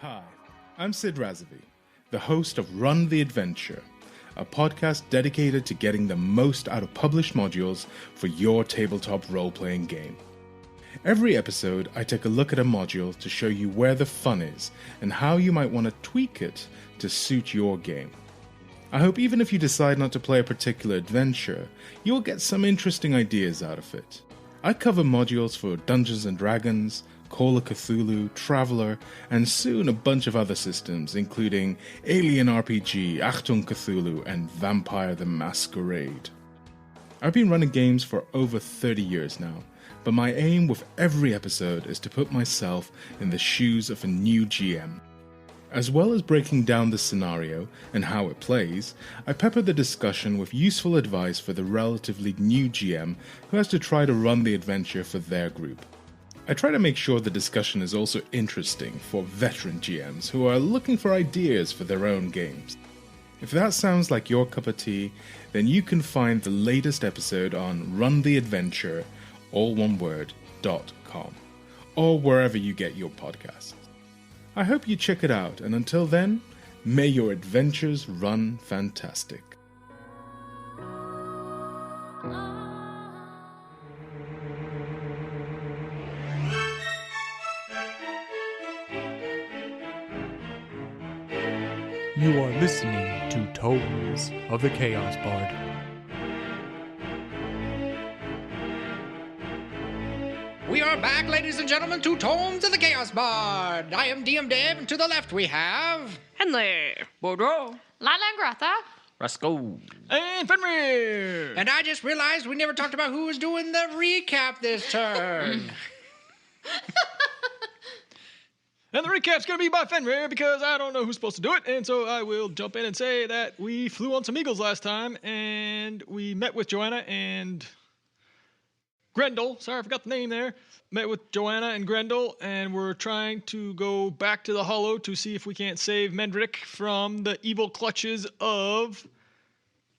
Hi, I'm Sid Razavi, the host of Run the Adventure, a podcast dedicated to getting the most out of published modules for your tabletop role-playing game. Every episode, I take a look at a module to show you where the fun is and how you might want to tweak it to suit your game. I hope even if you decide not to play a particular adventure, you'll get some interesting ideas out of it. I cover modules for Dungeons & Dragons, Call of Cthulhu, Traveller, and soon a bunch of other systems, including Alien RPG, Achtung Cthulhu, and Vampire the Masquerade. I've been running games for over 30 years now, but my aim with every episode is to put myself in the shoes of a new GM. As well as breaking down the scenario and how it plays, I pepper the discussion with useful advice for the relatively new GM who has to try to run the adventure for their group. I try to make sure the discussion is also interesting for veteran GMs who are looking for ideas for their own games. If that sounds like your cup of tea, then you can find the latest episode on runtheadventure, all one word, .com, or wherever you get your podcasts. I hope you check it out, and until then, may your adventures run fantastic. You are listening to Tomes of the Chaos Bard. We are back, ladies and gentlemen, to Tomes of the Chaos Bard. I am DM Dave, and to the left we have... Henley, Bordeaux, Lila and Grotha, Rasco, And Fenrir! And I just realized we never talked about who was doing the recap this turn. And the recap's going to be by Fenrir because I don't know who's supposed to do it. And so I will jump in and say that we flew on some eagles last time and we met with Joanna and Grendel. Sorry, I forgot the name there. Met with Joanna and Grendel and we're trying to go back to the Hollow to see if we can't save Mendrik from the evil clutches of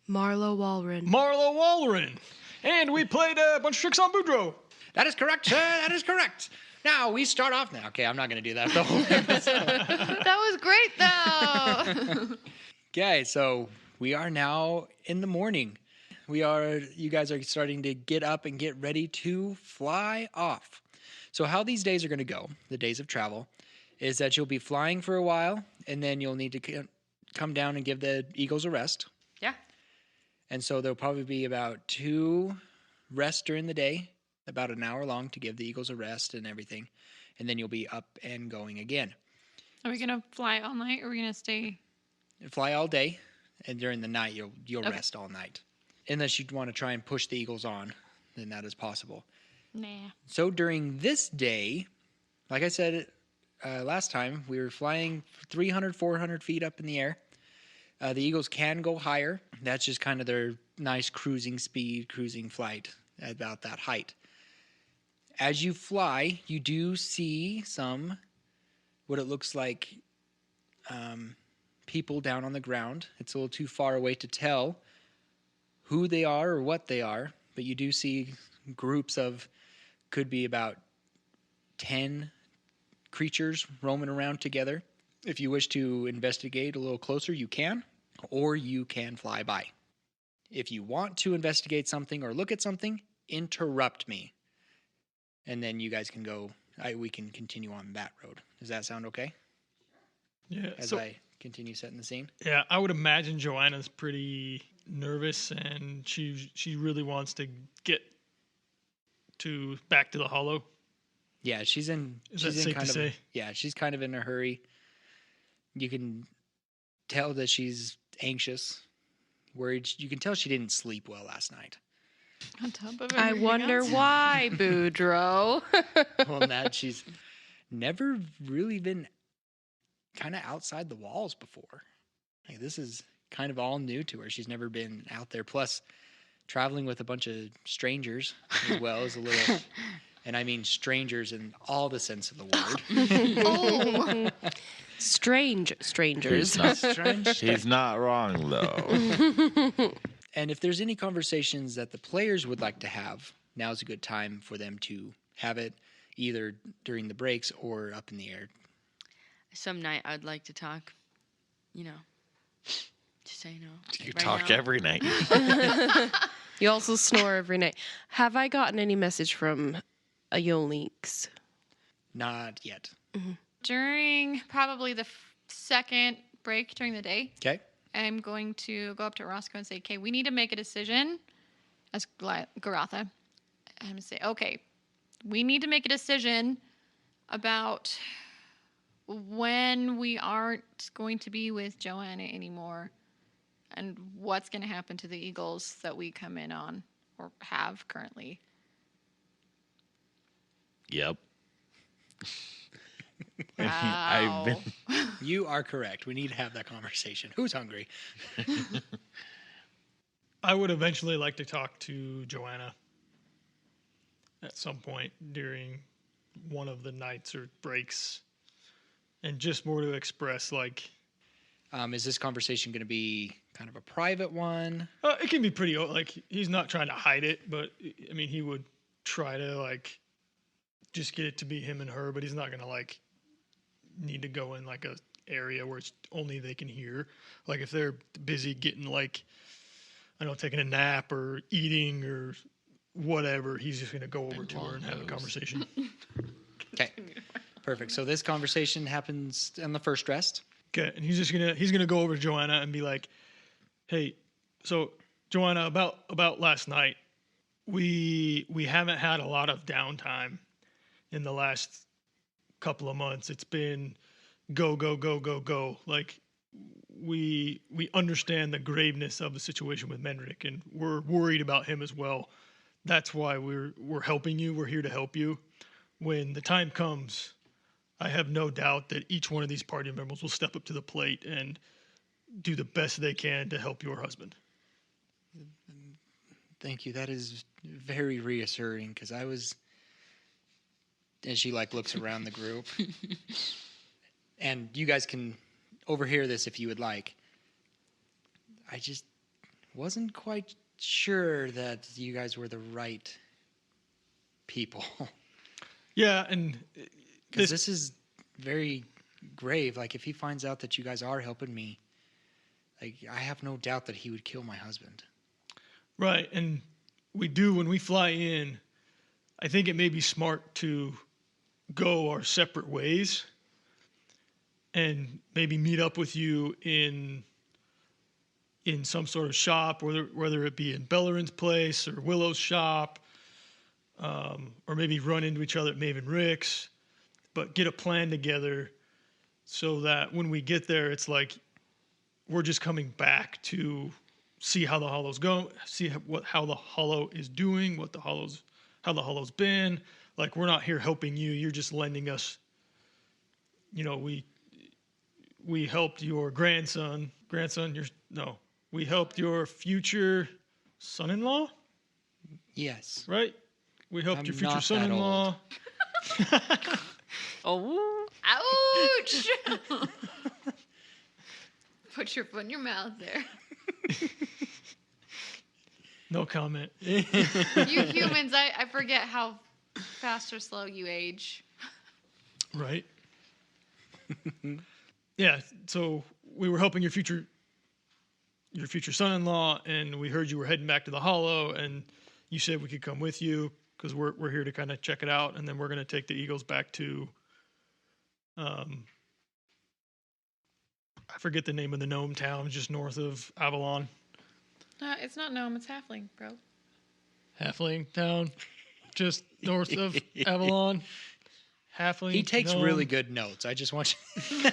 Marlowe Walren. Marlowe Walren. And we played a bunch of tricks on Boudreaux. That is correct, sir. That is correct. Now, we start off now. Okay, I'm not going to do that the whole episode. That was great, though. Okay, so we are now in the morning. You guys are starting to get up and get ready to fly off. So how these days are going to go, the days of travel, is that you'll be flying for a while, and then you'll need to come down and give the eagles a rest. Yeah. And so there'll probably be about 2 rests during the day, about an hour long to give the eagles a rest and everything. And then you'll be up and going again. Are we going to fly all night, or are we going to stay? Fly all day, and during the night you'll rest all night. Unless you want to try and push the eagles on, then that is possible. Nah. So during this day, like I said last time, we were flying 300, 400 feet up in the air. The eagles can go higher. That's just kind of their nice cruising speed, cruising flight at about that height. As you fly, you do see what it looks like people down on the ground. It's a little too far away to tell who they are or what they are, but you do see groups of, could be about 10 creatures roaming around together. If you wish to investigate a little closer, you can, or you can fly by. If you want to investigate something or look at something, interrupt me. And then you guys can go, we can continue on that road. Does that sound okay? Yeah. As I continue setting the scene? Yeah, I would imagine Joanna's pretty nervous and she really wants to get back to the Hollow. Yeah, she's in she's kind of in a hurry. You can tell that she's anxious, worried. You can tell she didn't sleep well last night. On top of I wonder else. why, Boudreaux. Well, that she's never really been kind of outside the walls before. Like, this is kind of all new to her. She's never been out there. Plus, traveling with a bunch of strangers as well is a little... And I mean strangers in all the sense of the word. Oh. Strange strangers. He's not wrong, though. And if there's any conversations that the players would like to have, now's a good time for them to have it, either during the breaks or up in the air. Some night I'd like to talk. You know, just say no. You Right talk now. every night. You also snore every night. Have I gotten any message from a Yolinks? Not yet. During probably the second break during the day, Okay. I'm going to go up to Roscoe and say, okay, we need to make a decision as Garatha. I'm going to say, okay, we need to make a decision about when we aren't going to be with Joanna anymore and what's going to happen to the Eagles that we come in on or have currently. Yep. Wow. You are correct. We need to have that conversation. Who's hungry? I would eventually like to talk to Joanna at some point during one of the nights or breaks, and just more to express, like, Is this conversation going to be kind of a private one? it can be pretty, like, he's not trying to hide it, but, I mean, he would try to, like, just get it to be him and her, but he's not going to, like, need to go in, like, a area where it's only they can hear. Like, if they're busy getting, like, I don't know, taking a nap or eating or whatever, he's just going to go over to her and have a conversation. Okay. Perfect. So this conversation happens on the first rest. Okay, and he's gonna go over to Joanna and be like, "Hey, so Joanna, about last night, we haven't had a lot of downtime in the last couple of months. It's been go go go go go. Like we understand the graveness of the situation with Mendrik, and we're worried about him as well. That's why we're helping you. We're here to help you. When the time comes, I have no doubt that each one of these party members will step up to the plate and do the best they can to help your husband." Thank you. That is very reassuring because I was, and she like looks around the group, and you guys can overhear this if you would like. I just wasn't quite sure that you guys were the right people. Yeah, and Because this is very grave. Like, if he finds out that you guys are helping me, like, I have no doubt that he would kill my husband. right, and we do when we fly in. I think it may be smart to go our separate ways and maybe meet up with you in some sort of shop, whether it be in Bellerin's place or Willow's shop, or maybe run into each other at Maven Rick's, but get a plan together so that when we get there, it's like we're just coming back to see how the Hollow's go, see how the Hollow is doing, how the Hollow's been. Like, we're not here helping you. You're just lending us. You know, we helped your grandson. We helped your future son-in-law, Yes. right? We helped I'm your future not that son-in-law. Oh, Ouch! Put your foot in your mouth there. No comment. You humans, I forget how fast or slow you age. Right. Yeah. So we were helping your future son-in-law, and we heard you were heading back to the Hollow, and you said we could come with you because we're here to kind of check it out, and then we're going to take the Eagles back to, I forget the name of the gnome town just north of Avalon. It's not gnome, it's halfling, bro. Halfling town, just north of Avalon. Halfling. He takes gnome. really good notes. I just want you.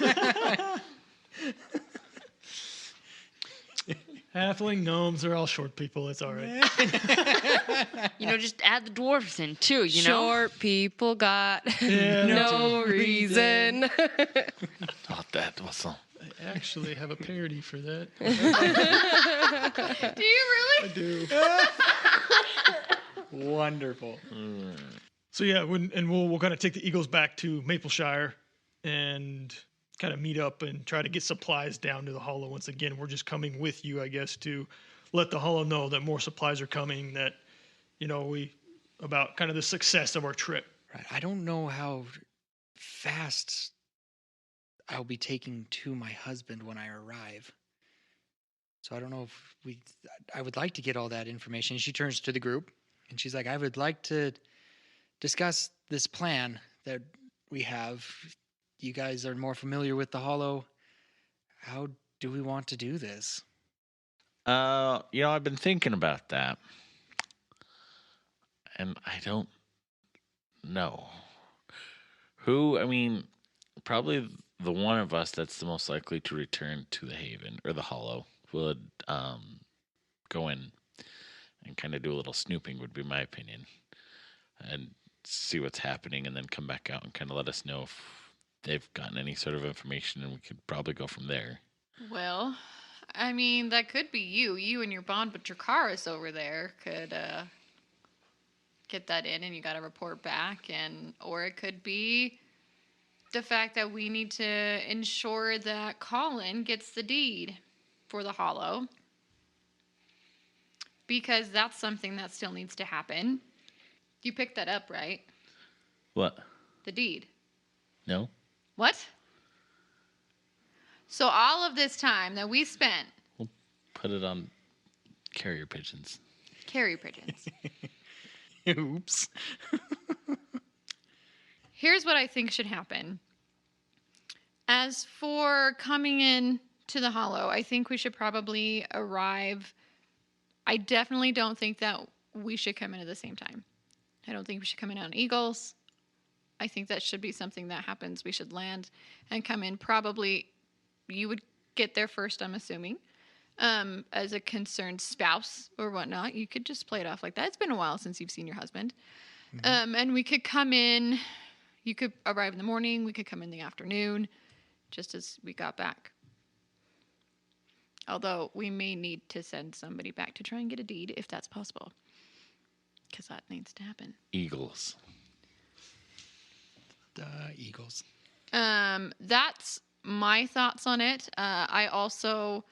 Halfling gnomes are all short people. It's all right. Just add the dwarves in too, you know? short people got Yeah, no reason. Oh, that was so. I actually have a parody for that. Do you really? I do. Wonderful. So yeah, we'll kind of take the Eagles back to Mapleshire and kind of meet up and try to get supplies down to the Hollow once again. We're just coming with you, I guess, to let the Hollow know that more supplies are coming. That about kind of the success of our trip. Right. I don't know how fast I'll be taking to my husband when I arrive. So I don't know if I would like to get all that information. She turns to the group and she's like, I would like to discuss this plan that we have. You guys are more familiar with the Hollow. How do we want to do this? I've been thinking about that. And I don't know. Probably the one of us that's the most likely to return to the Haven or the Hollow would go in and kind of do a little snooping, would be my opinion, and see what's happening, and then come back out and kind of let us know if they've gotten any sort of information, and we could probably go from there. Well, I mean, that could be you and your bond, but your car is over there. Could get that in, and you got to report back, or it could be the fact that we need to ensure that Colin gets the deed for the Hollow, because that's something that still needs to happen. You picked that up, right? What? The deed. No? What? So all of this time that we spent... We'll put it on carrier pigeons. Carrier pigeons. Oops. Here's what I think should happen. As for coming in to the Hollow, I think we should probably arrive. I definitely don't think that we should come in at the same time. I don't think we should come in on Eagles. I think that should be something that happens. We should land and come in. Probably you would get there first, I'm assuming. As a concerned spouse or whatnot, you could just play it off like that. It's been a while since you've seen your husband. And we could come in. You could arrive in the morning. We could come in the afternoon, just as we got back. Although we may need to send somebody back to try and get a deed, if that's possible. Because that needs to happen. Eagles. Eagles. That's my thoughts on it. I also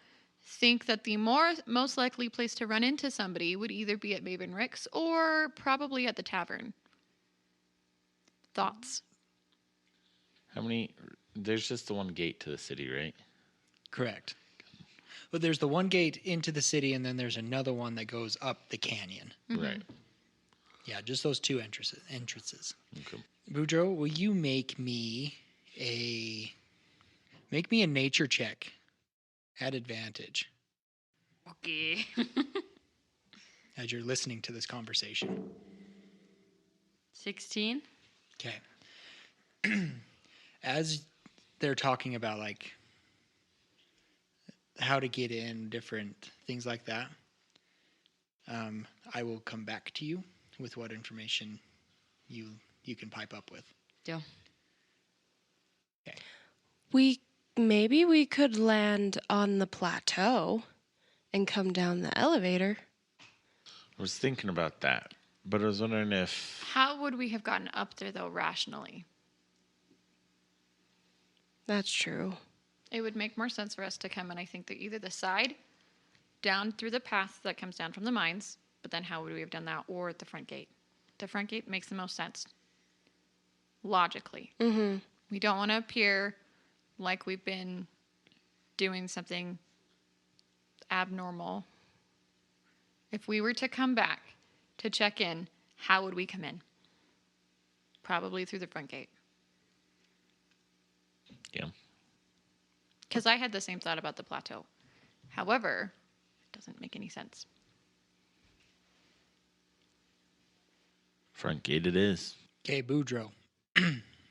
think that the most likely place to run into somebody would either be at Maven Rick's or probably at the tavern. Thoughts? How many? There's just the one gate to the city, right? Correct. But there's the one gate into the city, and then there's another one that goes up the canyon. Mm-hmm. Right. Yeah, just those two entrances. Okay. Boudreaux, will you make me a nature check at advantage Okay. as you're listening to this conversation? 16. Okay. As they're talking about like how to get in, different things like that, I will come back to you with what information you can pipe up with. Deal. Okay. Maybe we could land on the plateau and come down the elevator. I was thinking about that, but I was wondering if... How would we have gotten up there, though, rationally? That's true. It would make more sense for us to come in, I think, that either the side, down through the path that comes down from the mines, but then how would we have done that, or at the front gate? The front gate makes the most sense. Logically. Mm-hmm. We don't want to appear like we've been doing something abnormal. If we were to come back to check in, how would we come in? Probably through the front gate. Yeah. Because I had the same thought about the plateau. However, it doesn't make any sense. Front gate it is. Okay, Boudreaux.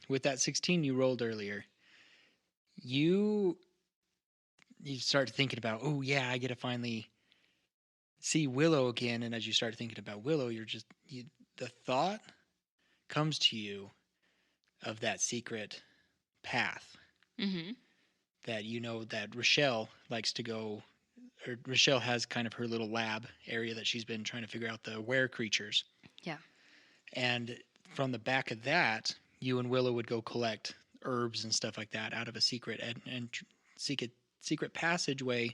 With that 16 you rolled earlier, you start thinking about, oh yeah, I get to finally see Willow again. And as you start thinking about Willow, the thought comes to you of that secret path Mm-hmm. that that Rochelle likes to go, or Rochelle has kind of her little lab area that she's been trying to figure out the were creatures. Yeah. And from the back of that, you and Willow would go collect herbs and stuff like that out of a secret and secret passageway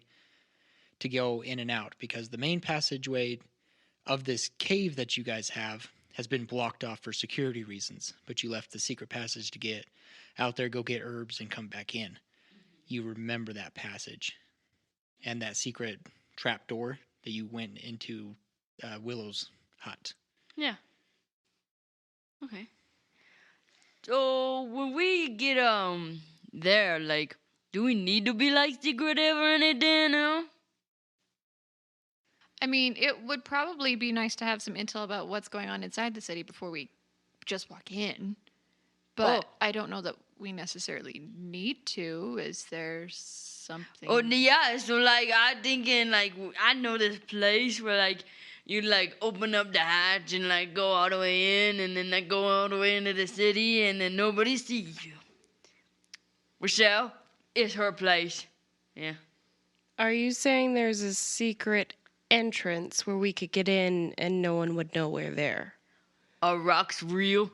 to go in and out, because the main passageway of this cave that you guys have has been blocked off for security reasons, but you left the secret passage to get out there, go get herbs, and come back in. You remember that passage and that secret trap door that you went into Willow's hut. Yeah. Okay. So when we get there, like, do we need to be like secretive or anything? No? I mean, it would probably be nice to have some intel about what's going on inside the city before we just walk in. But I don't know that we necessarily need to. Is there something? Oh yeah. So like, I'm thinking like I know this place where like you like open up the hatch and like go all the way in, and then like go all the way into the city, and then nobody sees you. Rochelle, it's her place. Yeah. Are you saying there's a secret entrance where we could get in and no one would know we're there? Are rocks real?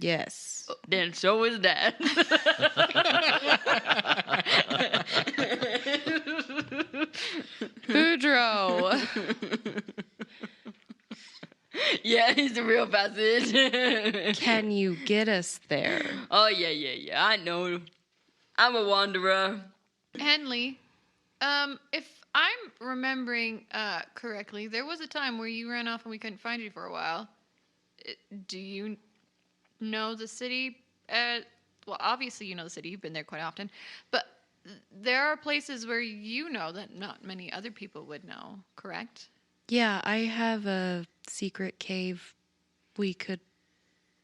Yes. Then so is that. Boudreaux. Yeah, he's the real passage. Can you get us there? Oh, yeah. I know. I'm a wanderer. Henley, if I'm remembering correctly, there was a time where you ran off and we couldn't find you for a while. Do you know the city? Well, obviously you know the city. You've been there quite often. But there are places where you know that not many other people would know, correct? Yeah, I have a secret cave we could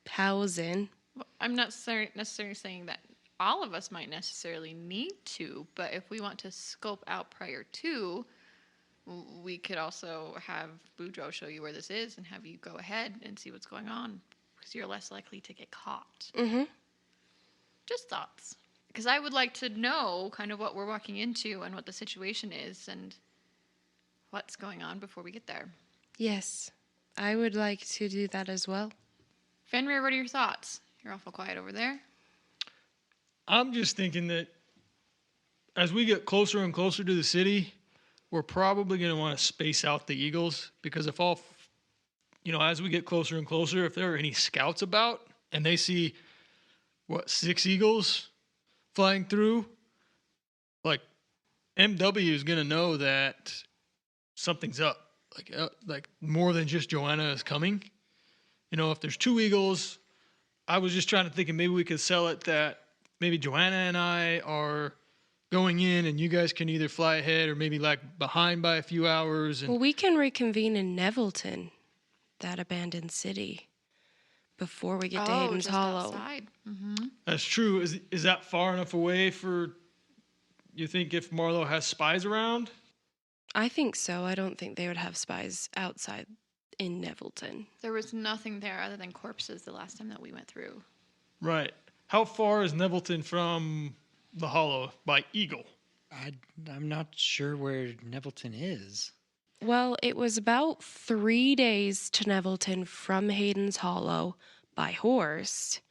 house in. Well, I'm not necessarily saying that all of us might necessarily need to, but if we want to scope out prior to, we could also have Boudreaux show you where this is and have you go ahead and see what's going on, because you're less likely to get caught. Mm-hmm. Just thoughts. Because I would like to know kind of what we're walking into and what the situation is and what's going on before we get there. Yes, I would like to do that as well. Fenrir, what are your thoughts? You're awful quiet over there. I'm just thinking that as we get closer and closer to the city, we're probably going to want to space out the eagles, because if as we get closer and closer, if there are any scouts about and they see 6 eagles flying through, like MW is going to know that something's up, like more than just Joanna is coming. If there's 2 eagles, I was just trying to think, maybe we could sell it that maybe Joanna and I are going in and you guys can either fly ahead or maybe like behind by a few hours. Well, we can reconvene in Nevelton, that abandoned city, before we get to Hayden's just Hollow. outside. Mm-hmm. That's true. Is that far enough away for, you think, if Marlowe has spies around? I think so. I don't think they would have spies outside in Nevelton. There was nothing there other than corpses the last time that we went through. Right. How far is Nevelton from the Hollow by Eagle? I'm not sure where Nevelton is. Well, it was about 3 days to Nevelton from Hayden's Hollow by horse.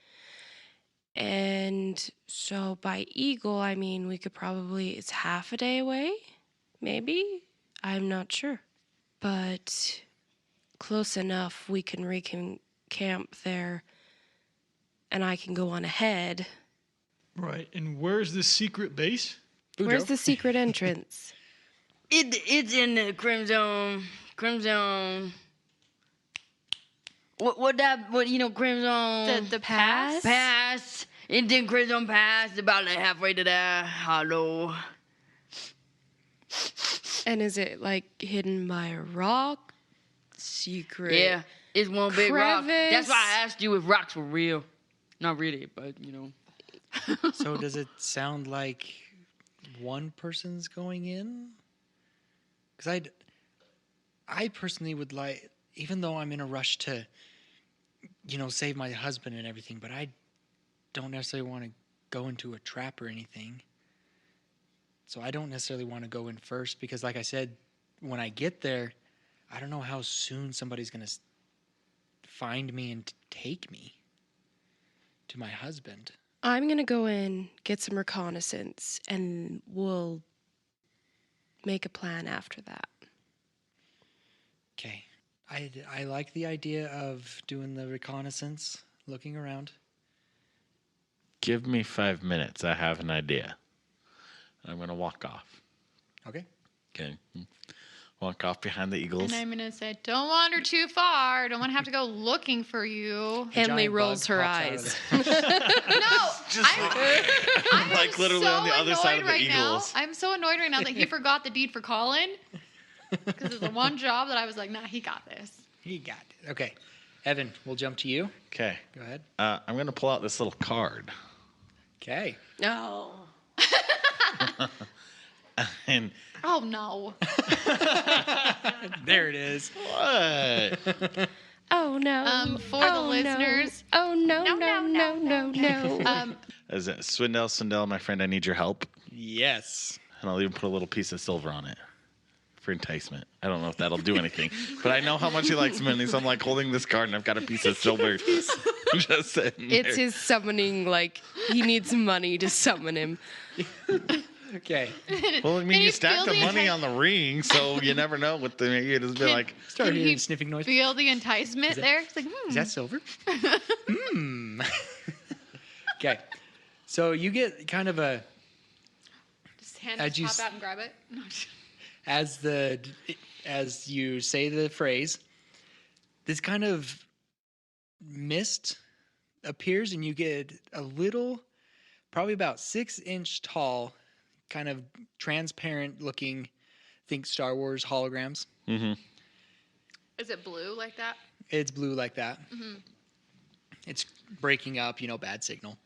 And so by Eagle, I mean, we could probably, it's half a day away, maybe? I'm not sure. But close enough, we can camp there and I can go on ahead. Right. And where's the secret base? Where's the secret entrance? It's in the Crimson. Crimson. The pass? Pass. It's in Crimson Pass, about like halfway to the Hollow. And is it like hidden by a rock? Secret. Yeah, it's one big rock. crevice? That's why I asked you if rocks were real. Not really, but So does it sound like one person's going in? Because I personally would like, even though I'm in a rush to, save my husband and everything, but I don't necessarily want to go into a trap or anything. So I don't necessarily want to go in first because, like I said, when I get there, I don't know how soon somebody's going to find me and take me to my husband. I'm going to go in, get some reconnaissance, and we'll make a plan after that. Okay. I like the idea of doing the reconnaissance, looking around. Give me 5 minutes. I have an idea. I'm going to walk off. Okay. Okay. Walk off behind the eagles. And I'm gonna say, don't wander too far. Don't want to have to go looking for you. A Henley giant rolls bug her pops out of eyes. No, I'm like literally on the other side of the right eagles. now. I'm so annoyed right now that he forgot the deed for Colin. Because it's the one job that I was like, nah, he got this. He got it. Okay. Evan, we'll jump to you. Okay. Go ahead. I'm going to pull out this little card. Okay. No. And Oh no. There it is. what? Oh no. For the listeners. No. Oh no, No, no, no, no, no, no. Is it Swindell, my friend, I need your help. Yes. And I'll even put a little piece of silver on it for enticement. I don't know if that'll do anything, but I know how much he likes money, so I'm like holding this card and I've got a piece of silver just sitting It's there. his summoning, like, he needs money to summon him. Okay. Well, I mean, Can you you stack feel the the money on the ring, so you never know what the you just be like. Start Can hearing he sniffing noise. Feel the enticement there? It's like, Is that silver? Okay. So you get kind of a Just hand As just you pop s- out and grab it. No, as you say the phrase, this kind of mist appears, and you get a little, probably about 6-inch tall, kind of transparent looking, think Star Wars holograms. Mm-hmm. Is it blue like that? It's blue like that. It's breaking up, bad signal.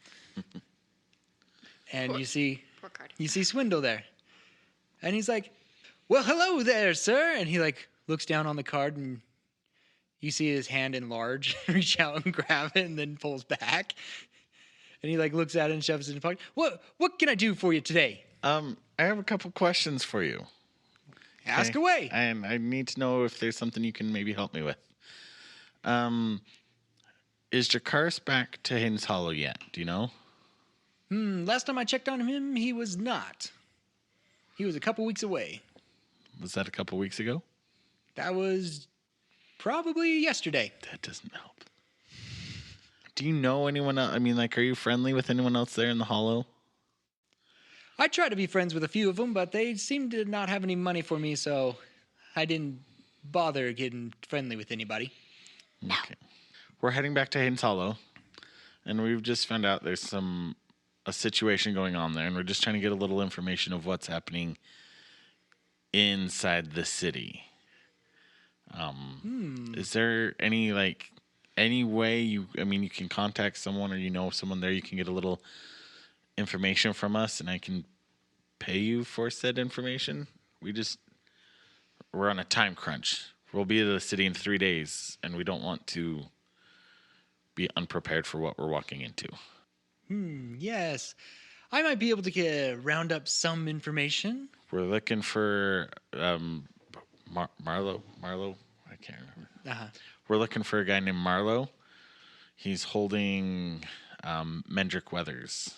And you see Poor card. Swindle there. And he's like, "Well, hello there, sir." And he like looks down on the card, and you see his hand enlarge, reach out and grab it, and then pulls back. And he like looks at it and shoves it in his pocket. What can I do for you today? I have a couple questions for you. Ask Okay? away. And I need to know if there's something you can maybe help me with. Is Jakaris back to Haynes Hollow yet? Do you know? Last time I checked on him, he was not. He was a couple weeks away. Was that a couple weeks ago? That was probably yesterday. That doesn't help. Do you know anyone else? I mean, like, are you friendly with anyone else there in the Hollow? I tried to be friends with a few of them, but they seemed to not have any money for me, so I didn't bother getting friendly with anybody. No. Okay. We're heading back to Haynes Hollow, and we've just found out there's a situation going on there, and we're just trying to get a little information of what's happening inside the city. Is there any way you can contact someone, or someone there, you can get a little information from us, and I can pay you for said information? We're on a time crunch. We'll be at the city in 3 days, and we don't want to be unprepared for what we're walking into. Yes, I might be able to round up some information. We're looking for Marlowe. I can't remember. Uh-huh. We're looking for a guy named Marlowe. He's holding Mendrik Wethers.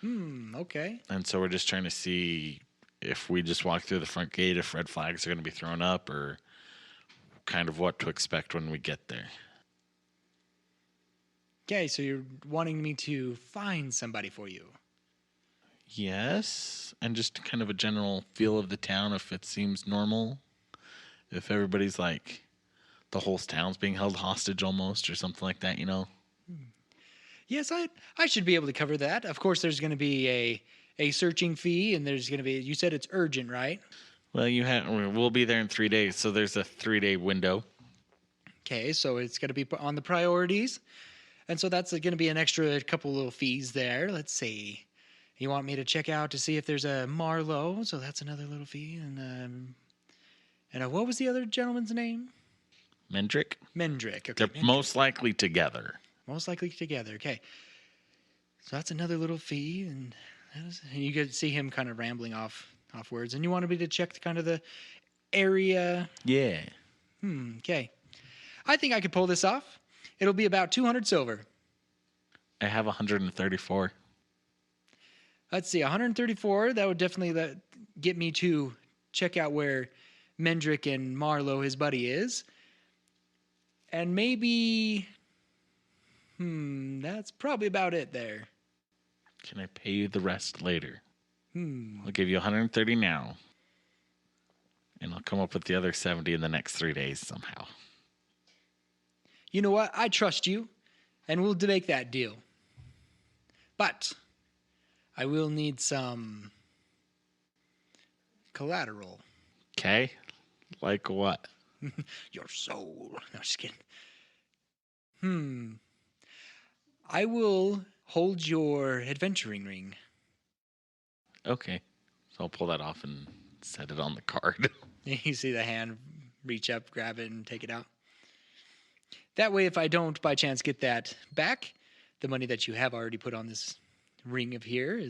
Okay. And so we're just trying to see if we just walk through the front gate, if red flags are going to be thrown up, or kind of what to expect when we get there. Okay, so you're wanting me to find somebody for you. Yes, and just kind of a general feel of the town, if it seems normal. If everybody's like, the whole town's being held hostage almost, or something like that, Yes, I should be able to cover that. Of course, there's going to be a searching fee, and there's going to be, you said it's urgent, right? Well, we'll be there in 3 days, so there's a 3-day window. Okay, so it's going to be on the priorities. And so that's going to be an extra couple little fees there. Let's see. You want me to check out to see if there's a Marlowe, so that's another little fee. And what was the other gentleman's name? Mendrik? Mendrik. Okay, They're Mendrik. most likely together. Most likely together. Okay. So that's another little fee, and you get to see him kind of rambling off words. And you wanted me to check kind of the area. Yeah. Okay. I think I could pull this off. It'll be about 200 silver. I have 134. Let's see, 134. That would definitely get me to check out where Mendrik and Marlowe, his buddy, is. And maybe, that's probably about it there. Can I pay you the rest later? I'll give you 130 now. And I'll come up with the other 70 in the next 3 days somehow. You know what? I trust you, and we'll make that deal. But I will need some collateral. Okay? Like what? Your soul. No, just kidding. I will hold your adventuring ring. Okay. So I'll pull that off and set it on the card. You see the hand reach up, grab it, and take it out. That way, if I don't by chance get that back, the money that you have already put on this ring of here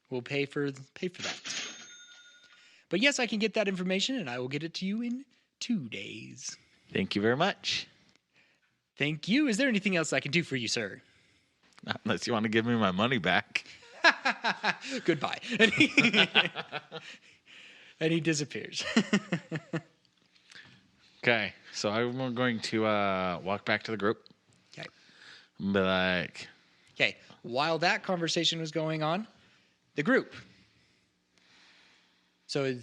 will pay for that. But yes, I can get that information, and I will get it to you in 2 days. Thank you very much. Thank you. Is there anything else I can do for you, sir? Not unless you want to give me my money back. Goodbye. And he disappears. Okay, so I'm going to walk back to the group. Okay. And be like, Okay. While that conversation was going on, the group. So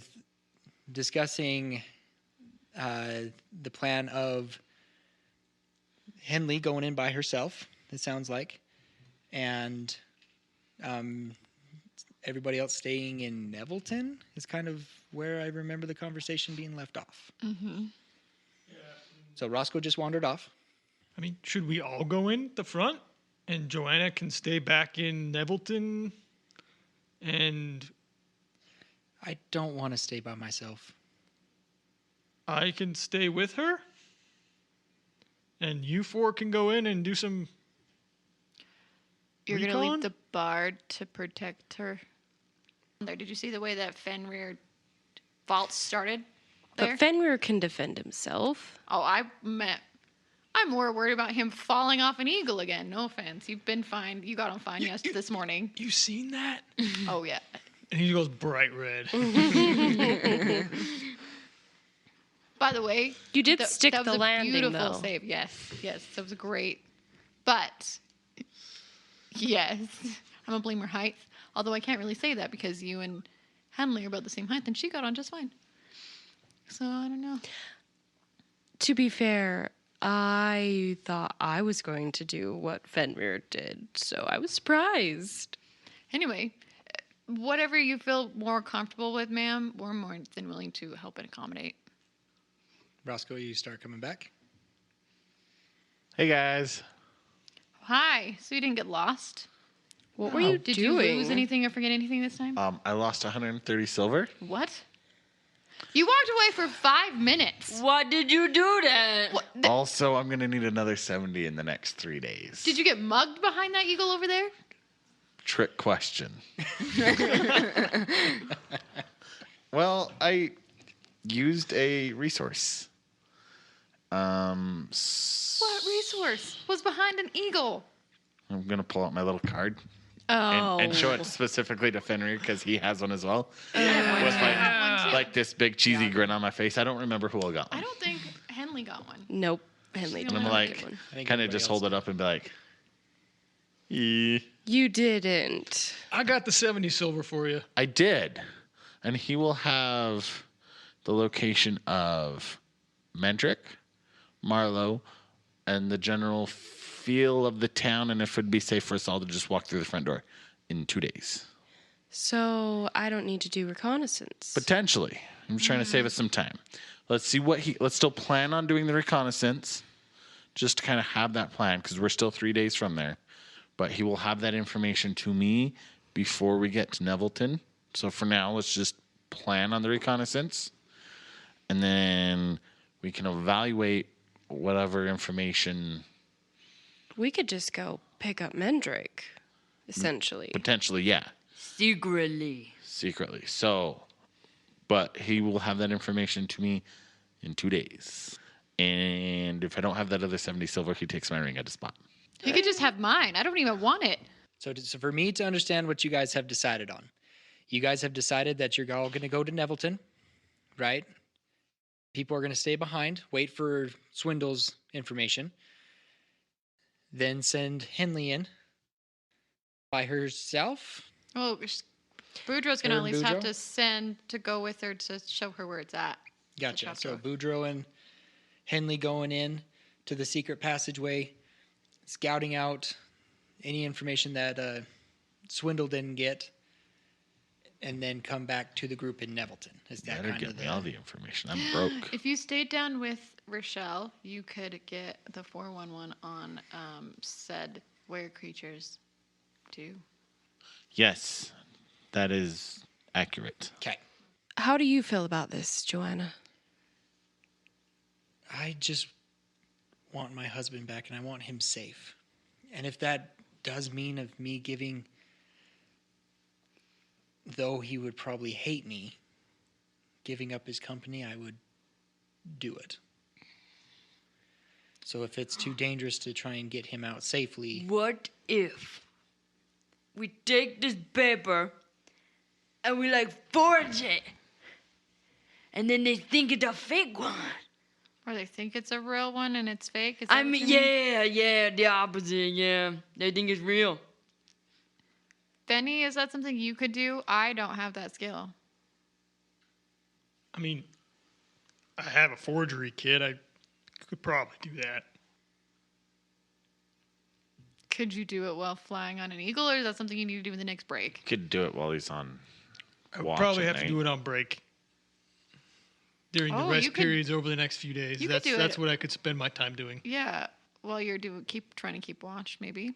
discussing the plan of Henley going in by herself, it sounds like, and everybody else staying in Nevelton is kind of where I remember the conversation being left off. Mm-hmm. So Roscoe just wandered off. I mean, should we all go in the front and Joanna can stay back in Nevelton? And I don't want to stay by myself. I can stay with her? And you four can go in and do some You're going to recon? leave the bard to protect her. There, did you see the way that Fenrir vault started there? But Fenrir can defend himself. Oh, I'm more worried about him falling off an eagle again. No offense. You've been fine. You got on fine this morning. You seen that? Oh, yeah. And he goes bright red. By the way, You did stick that was the a landing, beautiful though. save. Yes, that was great. But yes, I'm gonna blame her height. Although I can't really say that because you and Henley are about the same height, and she got on just fine. So I don't know. To be fair, I thought I was going to do what Fenrir did, so I was surprised. Anyway, whatever you feel more comfortable with, ma'am, we're more than willing to help and accommodate. Roscoe, you start coming back. hey guys. Hi. So you didn't get lost? What were you Did doing? you lose anything or forget anything this time? I lost 130 silver. What? You walked away for 5 minutes. Why did you do that? What? Also, I'm going to need another 70 in the next 3 days. Did you get mugged behind that eagle over there? Trick question. Well, I used a resource. What resource was behind an eagle? I'm going to pull out my little card Oh. and show it specifically to Fenrir because he has one as well. With One too. like this big cheesy grin on my face. I don't remember who I got I one. don't think Henley got one. Nope. Henley And did I'm not like, get one. I think kind of everybody just else hold it up and be like, "Eh." You didn't. I got the 70 silver for you. I did. And he will have the location of Mendrik, Marlowe, and the general feel of the town, and if it'd be safe for us all to just walk through the front door in 2 days. So I don't need to do reconnaissance. Potentially. I'm just trying to save us some time. Let's see let's still plan on doing the reconnaissance, just to kind of have that plan, because we're still 3 days from there. But he will have that information to me before we get to Nevelton. So for now, let's just plan on the reconnaissance. And then we can evaluate whatever information, We could just go pick up Mendrik, essentially. potentially, yeah, Secretly. secretly. So, but he will have that information to me in 2 days. And if I don't have that other 70 silver, he takes my ring at a spot. You could just have mine. I don't even want it. So for me to understand what you guys have decided on, you guys have decided that you're all going to go to Nevelton, right? People are going to stay behind, wait for Swindle's information, then send Henley in by herself. Well, Boudreaux's gonna Her at and least have Boudreaux? to send to go with her to show her where it's at. Gotcha. trap So door. Boudreaux and Henley going in to the secret passageway, scouting out any information that Swindle didn't get, and then come back to the group in Nevelton. Is that Better kind give of me all the information. I'm broke. If you stayed down with Rochelle, you could get the 411 on said where creatures do. Yes, that is accurate. Okay. How do you feel about this, Joanna? I just want my husband back, and I want him safe. And if that does mean of me giving, though he would probably hate me, giving up his company, I would do it. So if it's too dangerous to try and get him out safely, What if we take this paper and we like forge it, and then they think it's a fake one? Or they think it's a real one and it's fake? Is that I what mean, you mean? yeah, the opposite. Yeah, they think it's real. Benny, is that something you could do? I don't have that skill. I mean, I have a forgery kit. I could probably do that. Could you do it while flying on an eagle, or is that something you need to do in the next break? Could do it while he's on I would watch probably at have to night. do it on break during the Oh, rest you could- periods over the next few days. you could do That's it. what I could spend my time doing. Yeah, while you're trying to keep watch, maybe.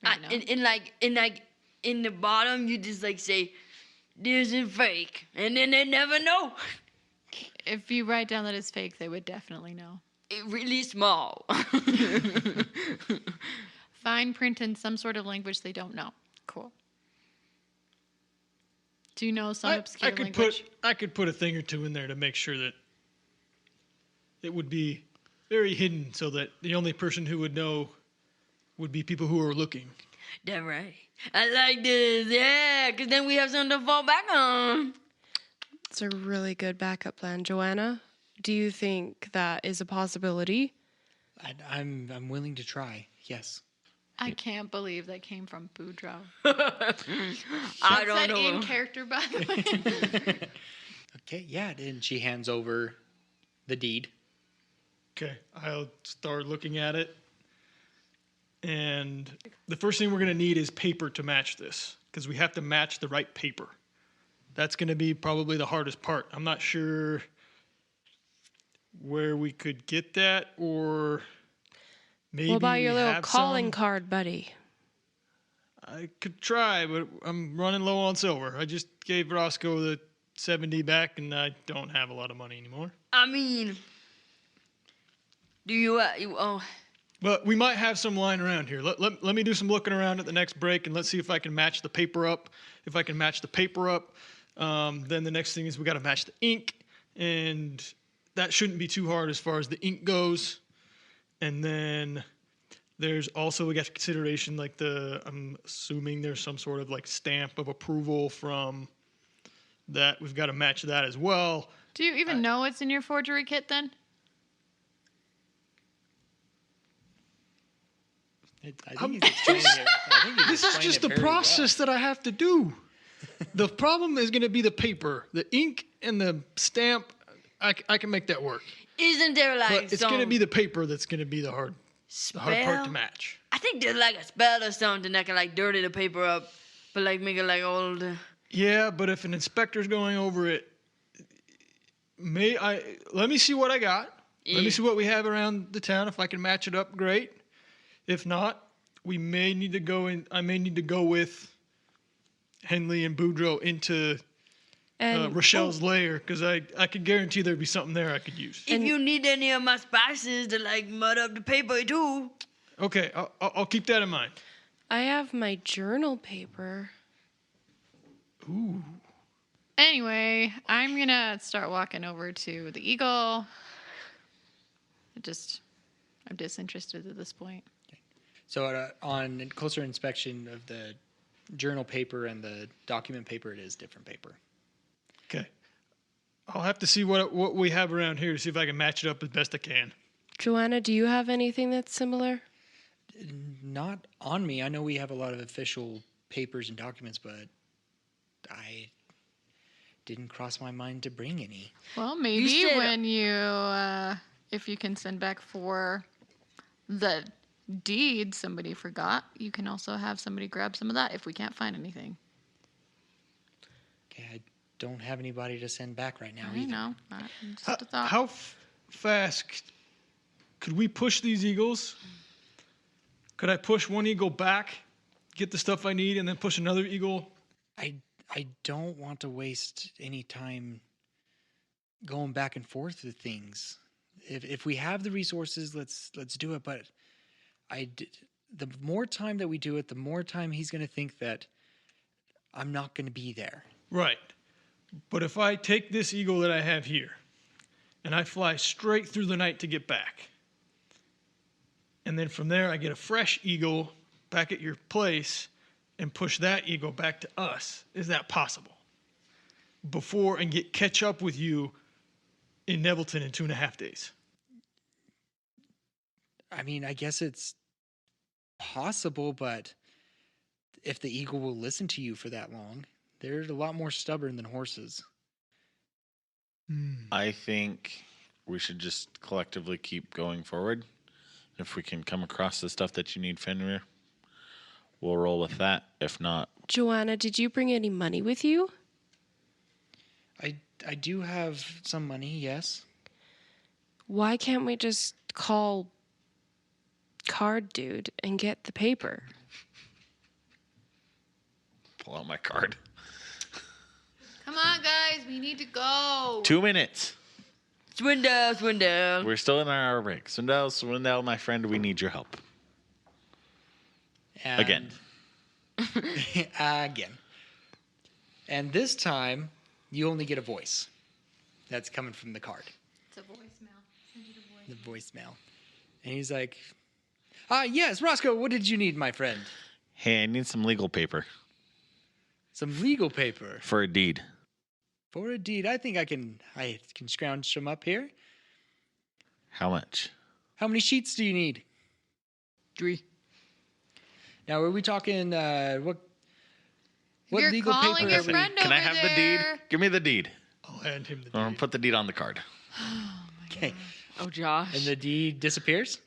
I, Maybe not. in the bottom, you just like say, "This is fake," and then they never know. If you write down that it's fake, they would definitely know. It really small. Fine print in some sort of language they don't know. Cool. Do you know some obscure language? I could put a thing or two in there to make sure that it would be very hidden, so that the only person who would know would be people who are looking. That right. I like this. Yeah, because then we have something to fall back on. It's a really good backup plan, Joanna. Do you think that is a possibility? I'm willing to try. Yes. I can't believe that came from Boudreaux. I don't Said know. in character, by the way. Okay. Yeah. And she hands over the deed. Okay, I'll start looking at it. And the first thing we're going to need is paper to match this, because we have to match the right paper. That's going to be probably the hardest part. I'm not sure where we could get that, or maybe What about we your little have calling some. card, buddy? I could try, but I'm running low on silver. I just gave Roscoe the 70 back, and I don't have a lot of money anymore. I mean, do you, But we might have some lying around here. Let me do some looking around at the next break, and let's see if I can match the paper up. If I can match the paper up, then the next thing is we got to match the ink, and that shouldn't be too hard as far as the ink goes. And then there's also, we got consideration like I'm assuming there's some sort of like stamp of approval from that. We've got to match that as well. Do you even know what's in your forgery kit then? I think he's explaining it. I think he's This is explaining just it the very process that I have to do. The problem is going to be the paper, the ink, and the stamp. I can make that work, isn't there like but it's some going to be the paper that's going to be the hard part to spell? match. I think there's like a spell or something that can like dirty the paper up, but like make it like old. Yeah, but if an inspector's going over it, let me see what I got. Let me Yeah. see what we have around the town. If I can match it up, great. If not, we may need to go in. I may need to go with Henley and Boudreaux into And Rochelle's lair, because I could guarantee there'd be something there I could use. If you need any of my spices to like mud up the paper too. Okay, I'll keep that in mind. I have my journal paper. Ooh. Anyway, I'm gonna start walking over to the Eagle. I'm disinterested at this point. So on closer inspection of the journal paper and the document paper, it is different paper. Okay. I'll have to see what we have around here to see if I can match it up as best I can. Joanna, do you have anything that's similar? Not on me. I know we have a lot of official papers and documents, but I didn't cross my mind to bring any. Well, maybe said- when you, if you can send back for the deed somebody forgot, you can also have somebody grab some of that if we can't find anything. Okay, I don't have anybody to send back right now I either. know. Just a thought. How fast could we push these eagles? Could I push one eagle back, get the stuff I need, and then push another eagle? I don't want to waste any time going back and forth with things. If we have the resources, let's do it. But the more time that we do it, the more time he's going to think that I'm not going to be there. Right. But if I take this eagle that I have here and I fly straight through the night to get back, and then from there I get a fresh eagle back at your place and push that eagle back to us, is that possible? Before and catch up with you in Nevilton in 2.5 days. I mean, I guess it's possible, but if the eagle will listen to you for that long, they're a lot more stubborn than horses. I think we should just collectively keep going forward. If we can come across the stuff that you need, Fenrir, we'll roll with that. If not, Joanna, did you bring any money with you? I do have some money, yes. Why can't we just call Card Dude and get the paper? pull out my card. Come on, guys. We need to go. 2 minutes. Swindle. We're still in our hour break. Swindell, my friend, we need your help. And Again. Again. And this time, you only get a voice. That's coming from the card. It's a voicemail. Send you the The voicemail. And he's like, yes, Roscoe, what did you need, my friend? Hey, I need some legal paper Some legal paper for a deed. for a deed. I think I can scrounge some up here. How much? How many sheets do you need? 3. Now, are we talking, what You're legal calling paper? your are we- friend Can I over have the there. deed? Give me the deed. I'll hand him the I'm going deed. to put the deed on the card. Okay. Oh, Josh. And the deed disappears?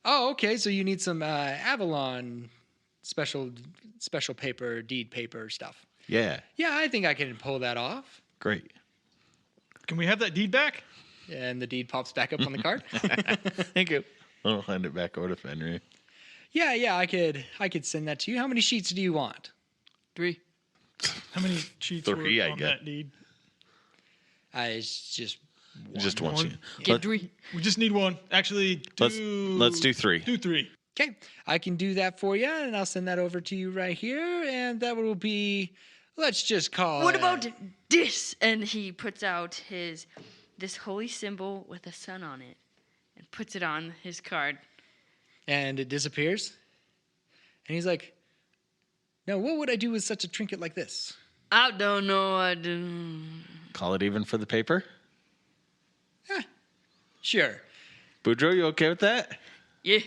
Oh, okay. So you need some Avalon special paper, deed paper stuff. Yeah. Yeah, I think I can pull that off. Great. Can we have that deed back? And the deed pops back up on the card. Thank you. I'll hand it back over to Fenrir. Yeah, I could send that to you. How many sheets do you want? 3. How many sheets 3, were I on get. that deed? It's just one. Just one. One. sheet. Get Let- 3. We just need one. Actually, Let's do 3. Do 3. Okay, I can do that for you, and I'll send that over to you right here. And that will be, let's just call What it. about this? And he puts out this holy symbol with a sun on it and puts it on his card. And it disappears. And he's like, now what would I do with such a trinket like this? I don't know. I don't. Call it even for the paper. Sure. Boudreaux, you okay with that? Yeah,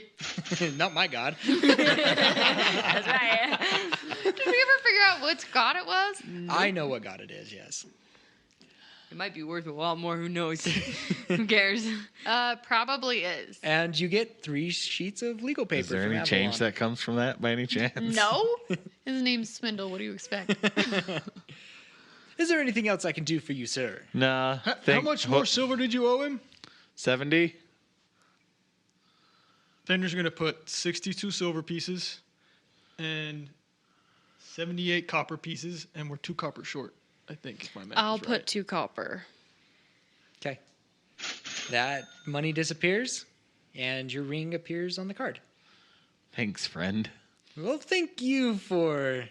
Not my god. that's right. Did we ever figure out which god it was? I know what god it is, yes. It might be worth a lot more. Who knows? Who cares? Probably is. And you get 3 sheets of legal paper. Is there from any change Avalon. that comes from that by any chance? No? His name's Swindle. What do you expect? Is there anything else I can do for you, sir? Nah. How much more silver did you owe him? 70? Fender's going to put 62 silver pieces and 78 copper pieces, and we're 2 copper short, I think, if my math I'll is put right. 2 copper. Okay. That money disappears, and your ring appears on the card. Thanks, friend. Well, thank you for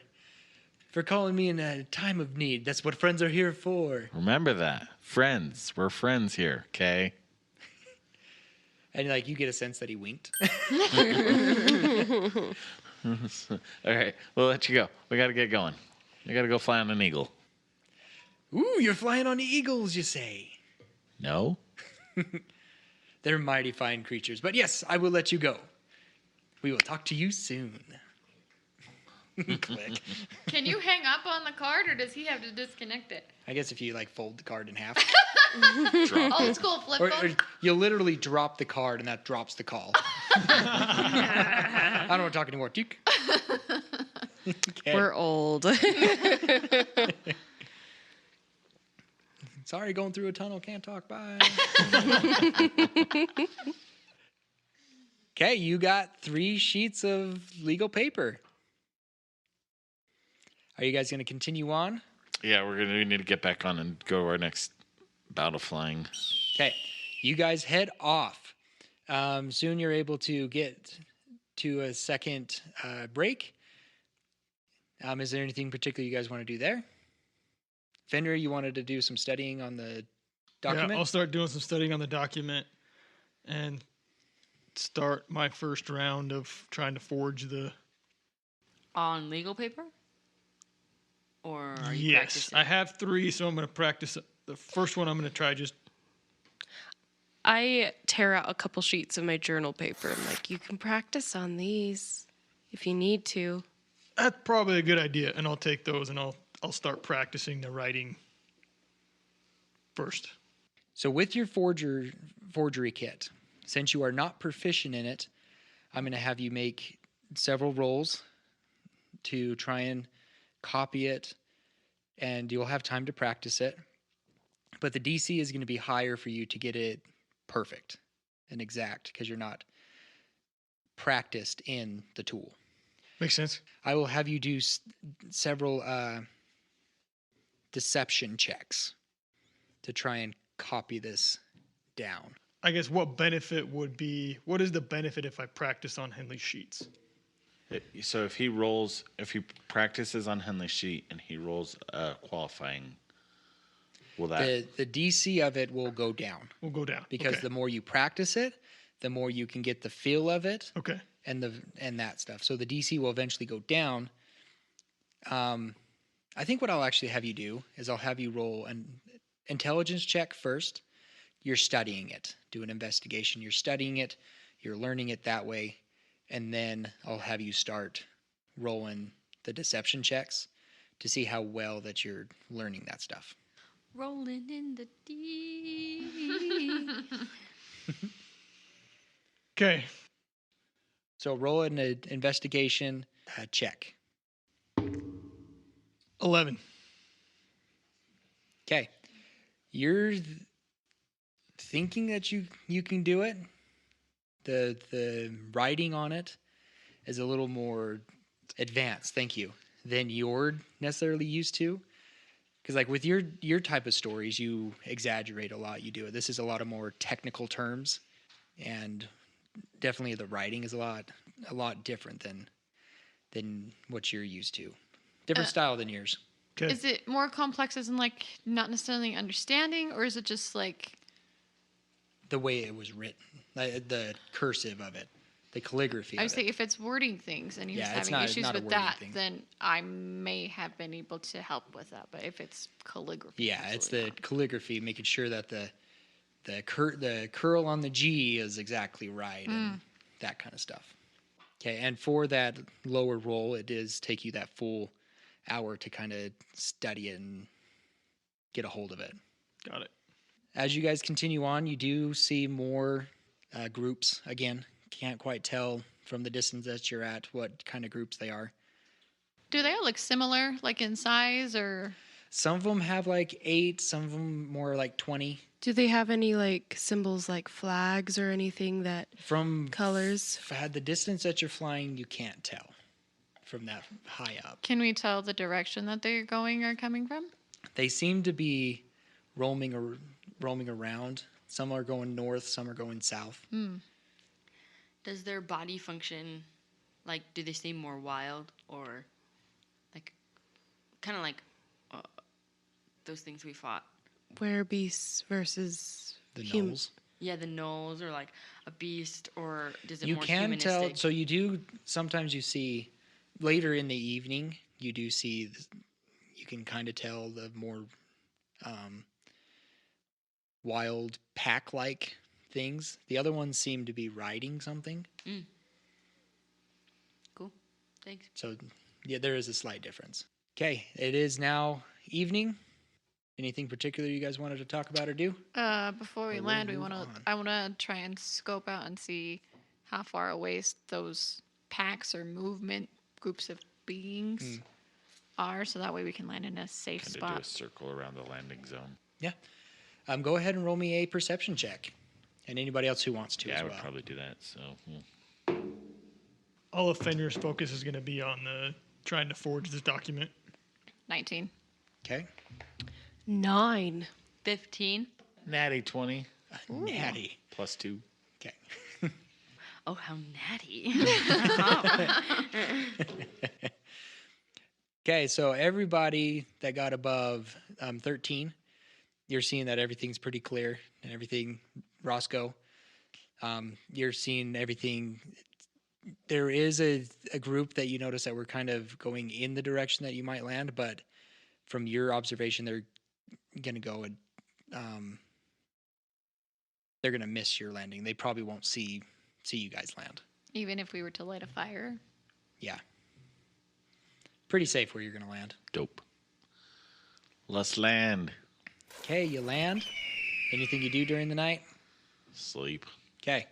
calling me in a time of need. That's what friends are here for. Remember that. Friends. We're friends here, okay? And like you get a sense that he winked. All right. We'll let you go. We got to get going. I got to go fly on an eagle. Ooh, you're flying on the eagles, you say? No? They're mighty fine creatures. But yes, I will let you go. We will talk to you soon. Click. Can you hang up on the card, or does he have to disconnect it? I guess if you like fold the card in half. Old school flip Or phone. you'll literally drop the card and that drops the call. I don't want to talk anymore. Duke. Okay. We're old. Sorry, going through a tunnel. Can't talk. Bye. Okay, you got 3 sheets of legal paper. Are you guys going to continue on? Yeah, we need to get back on and go to our next bout of flying. Okay, you guys head off. Soon you're able to get to a second break. Is there anything particular you guys want to do there? Fenrir, you wanted to do some studying on the document? Yeah, I'll start doing some studying on the document and start my first round of trying to forge the... On legal paper? Or are you Yes, practicing? I have 3, so I'm going to practice. The first one I'm going to try just... I tear out a couple sheets of my journal paper. I'm like, you can practice on these if you need to. That's probably a good idea, and I'll take those and I'll start practicing the writing first. So with your forgery kit, since you are not proficient in it, I'm going to have you make several rolls to try and copy it, and you'll have time to practice it. But the DC is going to be higher for you to get it perfect and exact because you're not practiced in the tool. Makes sense. I will have you do several deception checks to try and copy this down. I guess what is the benefit if I practice on Henley's sheets? So if he practices on Henley's sheet and he rolls qualifying, will that... The DC of it will go down. We'll go down. Because Okay. the more you practice it, the more you can get the feel of it. Okay. And that stuff. So the DC will eventually go down. I think what I'll actually have you do is I'll have you roll an intelligence check first. You're studying it. Do an investigation. You're studying it. You're learning it that way. And then I'll have you start rolling the deception checks to see how well that you're learning that stuff. Rolling in the deep. Okay. So roll an investigation check. 11. Okay. You're thinking that you can do it. The writing on it is a little more advanced, thank you, than you're necessarily used to. Because like with your type of stories, you exaggerate a lot. You do it. This is a lot of more technical terms, and definitely the writing is a lot different than what you're used to. Different style than yours. Okay. Is it more complex as in like not necessarily understanding, or is it just like The way it was written, the cursive of it, the calligraphy. I of would say it. if it's wording things and he's Yeah, it's having not- issues not a with wording that, thing. then I may have been able to help with that. But if it's calligraphy, Yeah, it's usually the not. calligraphy, making sure that the curl on the G is exactly right and that kind of stuff. Okay, and for that lower roll, it does take you that full hour to kind of study it and get a hold of it. Got it. As you guys continue on, you do see more groups. Again, can't quite tell from the distance that you're at what kind of groups they are. Do they all look similar, like in size, or Some of them have like 8, some of them more like 20. Do they have any like symbols like flags or anything that From colors? the distance that you're flying, you can't tell from that high up. can we tell the direction that they're going or coming from? They seem to be roaming around. Some are going north, some are going south. Does their body function, like, do they seem more wild or, like, kind of like those things we fought? Werebeasts versus The hum- gnolls. Yeah, the gnolls or like a beast, or does it You more can humanistic? tell. So you do. Sometimes you see later in the evening. You do see. You can kind of tell the more wild pack-like things. The other ones seem to be riding something. Cool. Thanks. So, yeah, there is a slight difference. Okay, it is now evening. Anything particular you guys wanted to talk about or do? Before we Or we'll land, move on. I want to try and scope out and see how far away those packs or movement groups of beings are, so that way we can land in a safe Kind of spot. do a circle around the landing zone. Yeah. Go ahead and roll me a perception check. And anybody else who wants to Yeah, as I would well. probably do that. So All of Fenrir's focus is going to be on trying to forge this document. 19. Okay. 9. 15. natty 20 Natty. plus 2. Okay. Oh, how natty. Okay, so everybody that got above 13, you're seeing that everything's pretty clear and everything. Roscoe, you're seeing everything. There is a group that you notice that we're kind of going in the direction that you might land, but from your observation, they're going to go and they're going to miss your landing. They probably won't see you guys land. Even if we were to light a fire. Yeah. Pretty safe where you're going to land. Dope. Let's land. Okay, you land. Anything you do during the night? Sleep. Okay.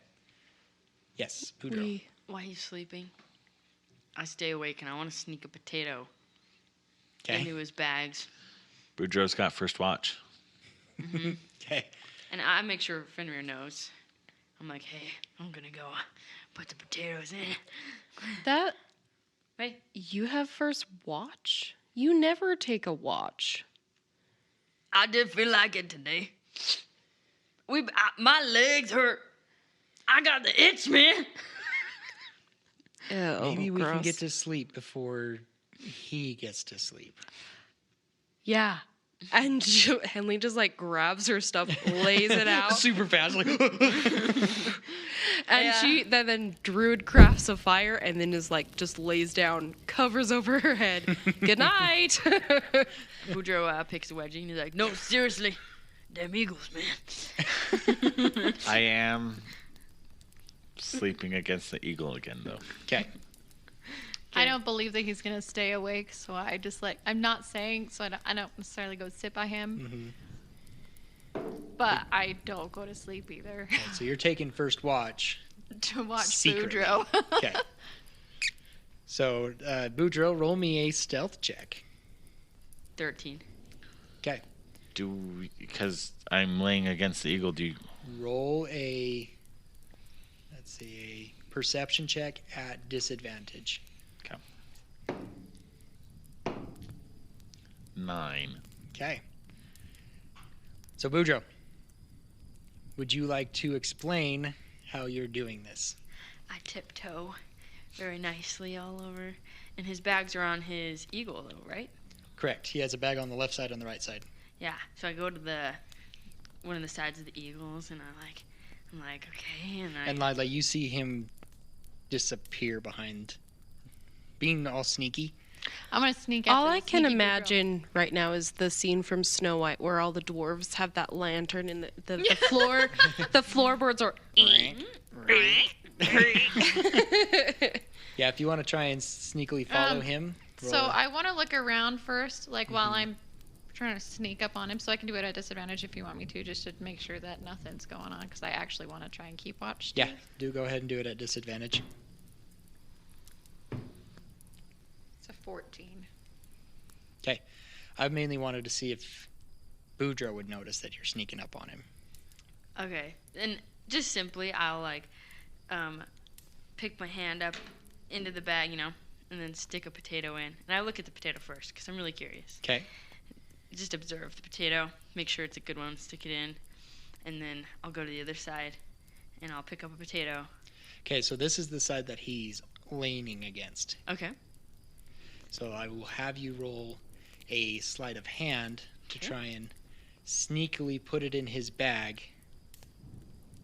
Yes, Boudreaux. Why are you sleeping? I stay awake and I want to sneak a potato Okay. into his bags. Boudreaux's got first watch. Okay. And I make sure Fenrir knows. I'm like, hey, I'm going to go put the potatoes in. That Wait. you have first watch? You never take a watch. I did feel like it today. My legs hurt. I got the itch, man. Ew, Maybe we can gross. get to sleep before he gets to sleep. Yeah. And Henley just like grabs her stuff, lays it out, Super fast, like and she then Druid crafts a fire and then is like just lays down, covers over her head. Good night. Boudreaux picks a wedgie and he's like, no, seriously. Damn eagles, man. I am sleeping against the eagle again, though. Okay. I don't believe that he's going to stay awake, so I just I'm not saying, so I don't necessarily go sit by him. But I don't go to sleep either So you're taking first watch. to watch Secretly. Boudreaux. Okay. So Boudreaux, roll me a stealth check. 13. Okay. Because I'm laying against the eagle, do you... Roll a perception check at disadvantage. Okay. 9. Okay. So Boudreaux, would you like to explain how you're doing this? I tiptoe very nicely all over. And his bags are on his eagle, though, right? Correct. He has a bag on the left side, on the right side. Yeah. So I go to one of the sides of the eagles, and I'm like, okay. And Lila, you see him disappear behind, being all sneaky. I'm going to sneak after All the I can sneaky Boudreaux. imagine right now is the scene from Snow White where all the dwarves have that lantern and the floor, the floorboards are. Yeah, if you want to try and sneakily follow him. So I want to look around first, while I'm trying to sneak up on him, so I can do it at disadvantage if you want me to, just to make sure that nothing's going on, because I actually want to try and keep watch. Yeah, do go ahead and do it at disadvantage. It's a 14. Okay. I mainly wanted to see if Boudreaux would notice that you're sneaking up on him. Okay. And just simply, I'll, pick my hand up into the bag, and then stick a potato in. And I look at the potato first, because I'm really curious. Okay. Just observe the potato, make sure it's a good one, stick it in, and then I'll go to the other side, and I'll pick up a potato. Okay, so this is the side that he's leaning against. Okay. So I will have you roll a sleight of hand to try and sneakily put it in his bag.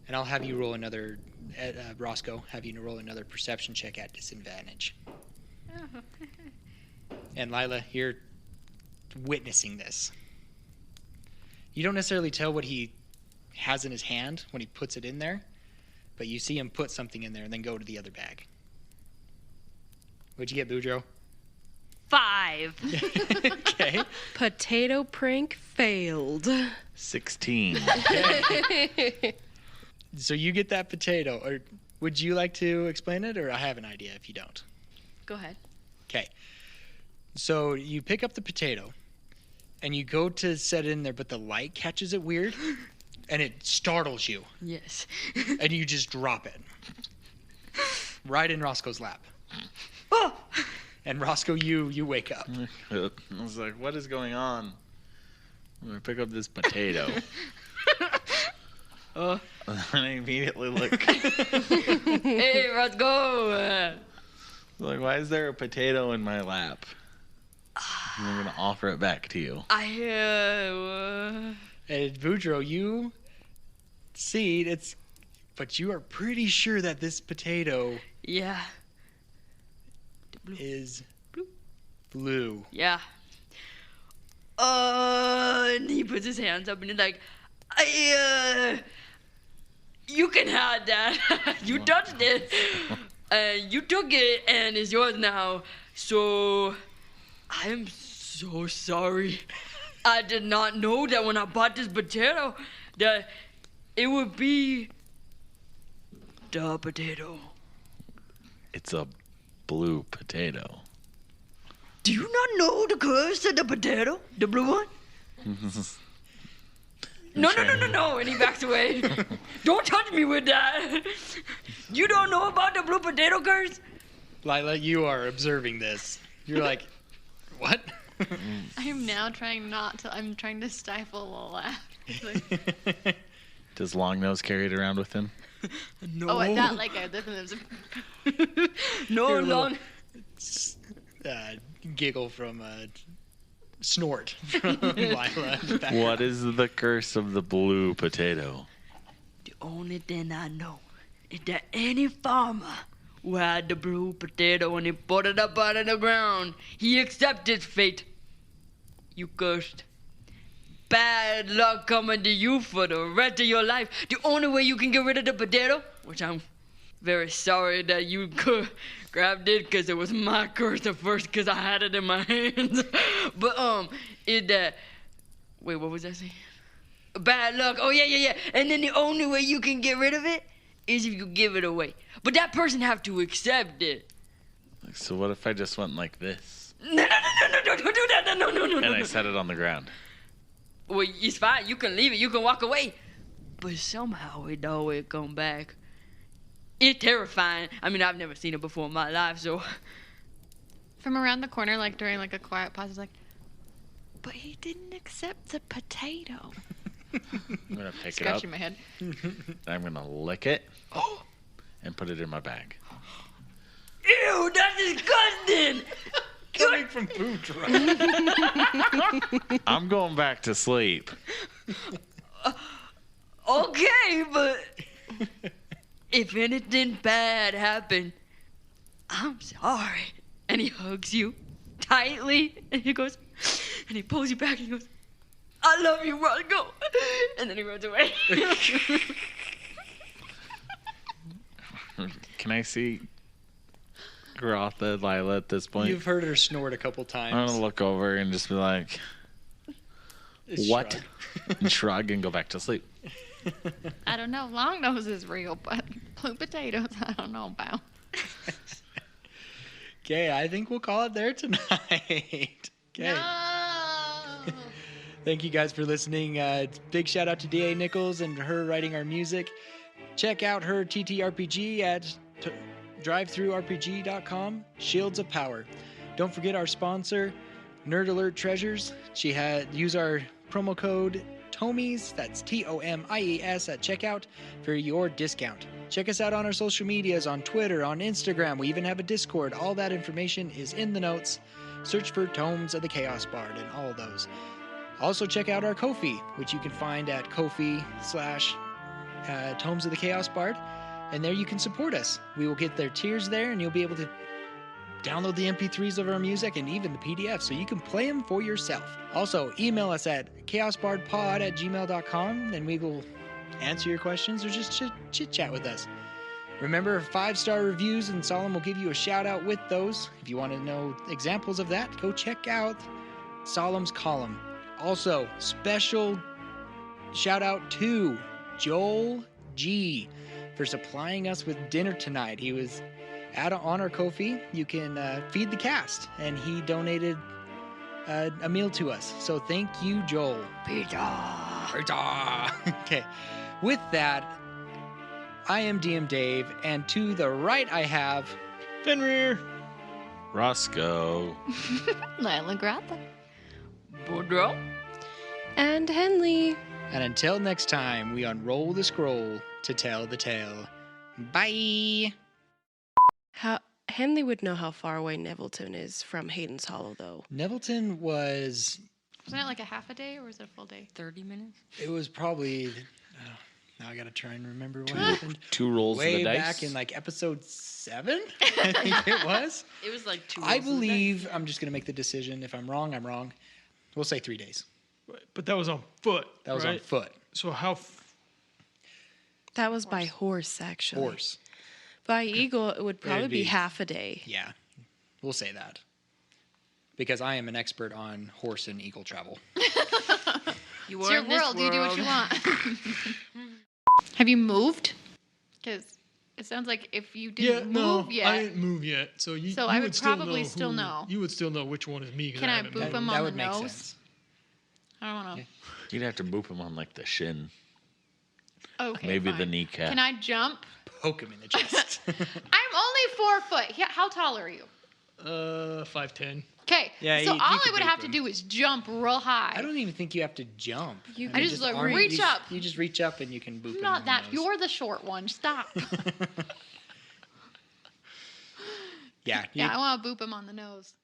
And I'll have you roll another, Roscoe, have you roll another perception check at disadvantage. And Lila, you're witnessing this. You don't necessarily tell what he has in his hand when he puts it in there, but you see him put something in there and then go to the other bag. What'd you get, Boudreaux? 5. Okay. Potato prank failed. 16. So you get that potato. Or would you like to explain it, or I have an idea if you don't? Go ahead. Okay. So you pick up the potato, and you go to set it in there, but the light catches it weird, and it startles you, Yes. and you just drop it. Right in Roscoe's lap. Oh! And Roscoe, you wake up. I was like, what is going on? I'm going to pick up this potato. And I immediately look. Hey, let's go. Like, why is there a potato in my lap? And I'm going to offer it back to you. And Boudreaux, you see it's, but you are pretty sure that this potato Yeah. is blue. Yeah. And he puts his hands up and he's like, you can have that. You touched it. You took it and it's yours now. So, I'm so sorry. I did not know that when I bought this potato that it would be the potato. It's a blue potato. Do you not know the curse of the potato? The blue one? No. And he backs away. Don't touch me with that. You don't know about the blue potato curse? Lila, you are observing this. You're like, what? I'm now trying I'm trying to stifle a laugh. Like, Does Longnose carry it around with him? No. oh, that like a different. No, Your little- long. Giggle from snort from Lila. What is the curse of the blue potato? The only thing I know is that any farmer who had the blue potato and he put it up out of the ground, he accepted fate. You cursed. Bad luck coming to you for the rest of your life. The only way you can get rid of the potato, which I'm very sorry that you grabbed it because it was my curse at first because I had it in my hands. But wait, what was I saying? Bad luck. Oh yeah. And then the only way you can get rid of it is if you give it away. But that person have to accept it. So what if I just went like this? No, don't do that. No. And I set it on the ground. Well, it's fine. You can leave it. You can walk away. But somehow it always come back. It's terrifying. I mean, I've never seen it before in my life, so. From around the corner, like during like a quiet pause, it's like, but he didn't accept the potato. I'm going to pick it up. Scratching my head. I'm going to lick it and put it in my bag. Ew, that's disgusting. Coming from Boudreaux. I'm going back to sleep. Okay, but if anything bad happened, I'm sorry. And he hugs you tightly, and he goes, and he pulls you back, and he goes, I love you, Roscoe. And then he runs away. Can I see Garotha, Lila at this point? You've heard her snort a couple times. I'm going to look over and just be like, It's what? shrug. And shrug and go back to sleep. I don't know. Long nose is real, but blue potatoes, I don't know about. Okay, I think we'll call it there tonight. Okay. No. Thank you guys for listening. Big shout out to D.A. Nichols and her writing our music. Check out her TTRPG at drivethroughrpg.com, Shields of Power. Don't forget our sponsor, Nerd Alert Treasures. Use our promo code TOMIES, that's TOMIES at checkout for your discount. Check us out on our social medias, on Twitter, on Instagram. We even have a Discord. All that information is in the notes. Search for Tomes of the Chaos Bard and all of those. Also check out our Ko-fi, which you can find at Ko-fi/Tomes of the Chaos Bard. And there you can support us. We will get their tiers there, and you'll be able to download the MP3s of our music and even the PDF so you can play them for yourself. Also, email us at chaosbardpod@gmail.com and we will answer your questions or just chit-chat with us. Remember, 5-star reviews and Solemn will give you a shout-out with those. If you want to know examples of that, go check out Solemn's column. Also, special shout-out to Joel G for supplying us with dinner tonight. He was on our Ko-fi. You can feed the cast, and he donated a meal to us. So thank you, Joel. Pizza. Okay. With that, I am DM Dave, and to the right I have Fenrir. Roscoe. Lila Grata. Boudreaux? And Henley. And until next time, we unroll the scroll to tell the tale. Bye! Henley would know how far away Nevilton is from Hayden's Hollow, though. Nevilton was... Wasn't it like a half a day or was it a full day? 30 minutes? It was probably... now I gotta try and remember what happened. 2 rolls of Way the dice. back in like episode 7, I think it was. It was like 2 I rolls of the dice. believe, I'm just gonna make the decision. If I'm wrong, I'm wrong. We'll say 3 days. But that was on foot. That was on right? foot. So how? That was by horse, actually. Horse. By eagle, it would probably It'd be be- half a day. Yeah, we'll say that. Because I am an expert on horse and eagle travel. You It's are your in this world. You do what you world. want. Have you moved? Because it sounds like if you didn't move yet. I didn't move yet. So you. So you I would would still probably know still who- know. You would still know which one is me. 'Cause Can I haven't boop moved. him that on would the make nose? sense. I don't know. You'd have to boop him on like the shin. Okay. Maybe fine. the kneecap. Can I jump? Poke him in the chest. I'm only 4 foot. How tall are you? 5'10". Okay. Yeah, so you all could I would boop have to him. do is jump real high. I don't even think you have to jump. You- I just, like, arm- reach you just- up. You just reach up and you can boop him. I'm not on that. the nose. You're the short one. Stop. Yeah. Yeah, I want to boop him on the nose.